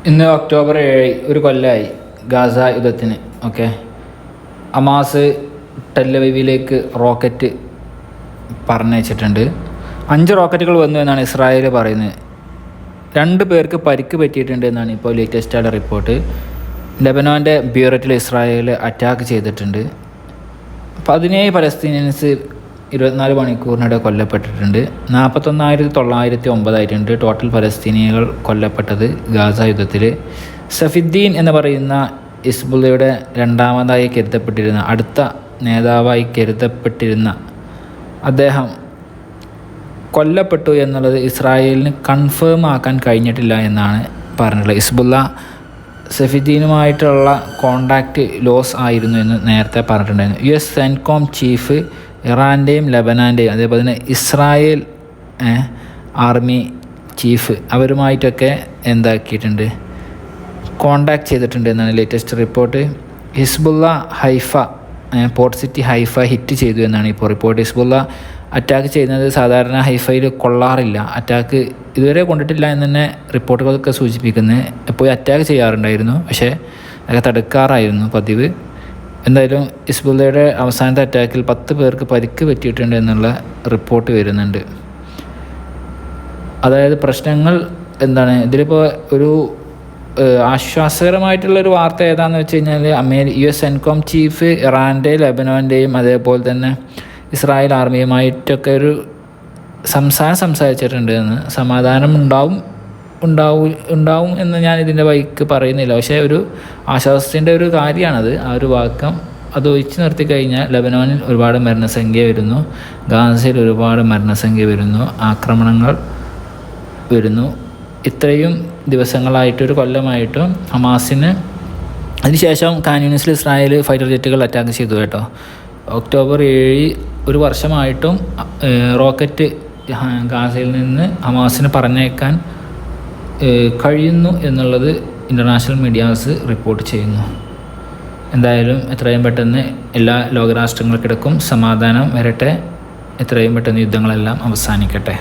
ഇന്ന് ഒക്ടോബർ 7 ഒരു കൊല്ലമായി ഗാസ യുദ്ധത്തിന്. ഓക്കെ, ഹമാസ് ടെല്ലവീവിലേക്ക് റോക്കറ്റ് പറഞ്ഞയച്ചിട്ടുണ്ട്. 5 റോക്കറ്റുകൾ വന്നു എന്നാണ് ഇസ്രായേൽ പറയുന്നത്. 2 പേർക്ക് പരിക്ക് പറ്റിയിട്ടുണ്ട് എന്നാണ് ഇപ്പോൾ ലേറ്റസ്റ്റ് ആയ റിപ്പോർട്ട്. ലെബനോൻ്റെ ബ്യൂററ്റിൽ ഇസ്രായേൽ അറ്റാക്ക് ചെയ്തിട്ടുണ്ട്. 17 പലസ്തീനിയൻസ് 24 മണിക്കൂറിനിടെ കൊല്ലപ്പെട്ടിട്ടുണ്ട്. 41,909 ആയിട്ടുണ്ട് ടോട്ടൽ പലസ്തീനികൾ കൊല്ലപ്പെട്ടത് ഗാസ യുദ്ധത്തിൽ. സഫിദ്ദീൻ എന്ന് പറയുന്ന ഹിസ്ബുള്ളയുടെ രണ്ടാമതായി കരുതപ്പെട്ടിരുന്ന, അടുത്ത നേതാവായി കരുതപ്പെട്ടിരുന്ന അദ്ദേഹം കൊല്ലപ്പെട്ടു എന്നുള്ളത് ഇസ്രായേലിന് കൺഫേം ആക്കാൻ കഴിഞ്ഞിട്ടില്ല എന്നാണ് പറഞ്ഞിട്ടുള്ളത്. ഹിസ്ബുള്ള സഫിദ്ദീനുമായിട്ടുള്ള കോണ്ടാക്റ്റ് ലോസ് ആയിരുന്നു എന്ന് നേരത്തെ പറഞ്ഞിട്ടുണ്ടായിരുന്നു. US സെൻകോം ചീഫ് ഇറാൻ്റെയും ലെബനാൻ്റെയും അതേപോലെ തന്നെ ഇസ്രായേൽ ആർമി ചീഫ് അവരുമായിട്ടൊക്കെ എന്താക്കിയിട്ടുണ്ട്, കോണ്ടാക്ട് ചെയ്തിട്ടുണ്ട് എന്നാണ് latest report. Hezbollah Haifa port city Haifa hit ചെയ്തു എന്നാണ് ഇപ്പോൾ റിപ്പോർട്ട്. ഹിസ്ബുള്ള അറ്റാക്ക് ചെയ്യുന്നത് സാധാരണ ഹൈഫയിൽ കൊള്ളാറില്ല, അറ്റാക്ക് ഇതുവരെ കൊണ്ടിട്ടില്ല എന്ന് തന്നെ റിപ്പോർട്ടുകളൊക്കെ സൂചിപ്പിക്കുന്നത്. എപ്പോഴും അറ്റാക്ക് ചെയ്യാറുണ്ടായിരുന്നു, പക്ഷേ അതൊക്കെ തടുക്കാറായിരുന്നു പതിവ്. എന്തായാലും ഹിസ്ബുള്ളയുടെ അവസാനത്തെ അറ്റാക്കിൽ 10 പേർക്ക് പരിക്ക് പറ്റിയിട്ടുണ്ട് എന്നുള്ള റിപ്പോർട്ട് വരുന്നുണ്ട്. അതായത് പ്രശ്നങ്ങൾ എന്താണ് ഇതിലിപ്പോൾ ഒരു ആശ്വാസകരമായിട്ടുള്ളൊരു വാർത്ത ഏതാണെന്ന് വെച്ച് കഴിഞ്ഞാൽ US സെൻകോം ചീഫ് ഇറാൻ്റെയും ലെബനോൻ്റെയും അതേപോലെ തന്നെ ഇസ്രായേൽ ആർമിയുമായിട്ടൊക്കെ ഒരു സംസാരിച്ചിട്ടുണ്ട് എന്ന്. സമാധാനം ഉണ്ടാവും എന്ന് ഞാൻ ഇതിൻ്റെ വഴിക്ക് പറയുന്നില്ല, പക്ഷേ ഒരു ആശ്വാസത്തിൻ്റെ ഒരു കാര്യമാണത്. ആ ഒരു വാക്കം അത് ഒഴിച്ചു നിർത്തി കഴിഞ്ഞാൽ ലെബനോനിൽ ഒരുപാട് മരണസംഖ്യ വരുന്നു, ഗാസയിൽ ഒരുപാട് മരണസംഖ്യ വരുന്നു, ആക്രമണങ്ങൾ വരുന്നു. ഇത്രയും ദിവസങ്ങളായിട്ടൊരു കൊല്ലമായിട്ടും ഹമാസിന് അതിനുശേഷം ഖാൻ യൂണിസിൽ ഇസ്രായേൽ ഫൈറ്റർ ജെറ്റുകൾ അറ്റാക്ക് ചെയ്തു കേട്ടോ. ഒക്ടോബർ 7 ഒരു വർഷമായിട്ടും റോക്കറ്റ് ഗാസയിൽ നിന്ന് ഹമാസിന് പറഞ്ഞേക്കാൻ കഴിയുന്നു എന്നുള്ളത് ഇൻ്റർനാഷണൽ മീഡിയാസ് റിപ്പോർട്ട് ചെയ്യുന്നു. എന്തായാലും എത്രയും പെട്ടെന്ന് എല്ലാ ലോകരാഷ്ട്രങ്ങൾക്കിടക്കും സമാധാനം വരട്ടെ, എത്രയും പെട്ടെന്ന് യുദ്ധങ്ങളെല്ലാം അവസാനിക്കട്ടെ.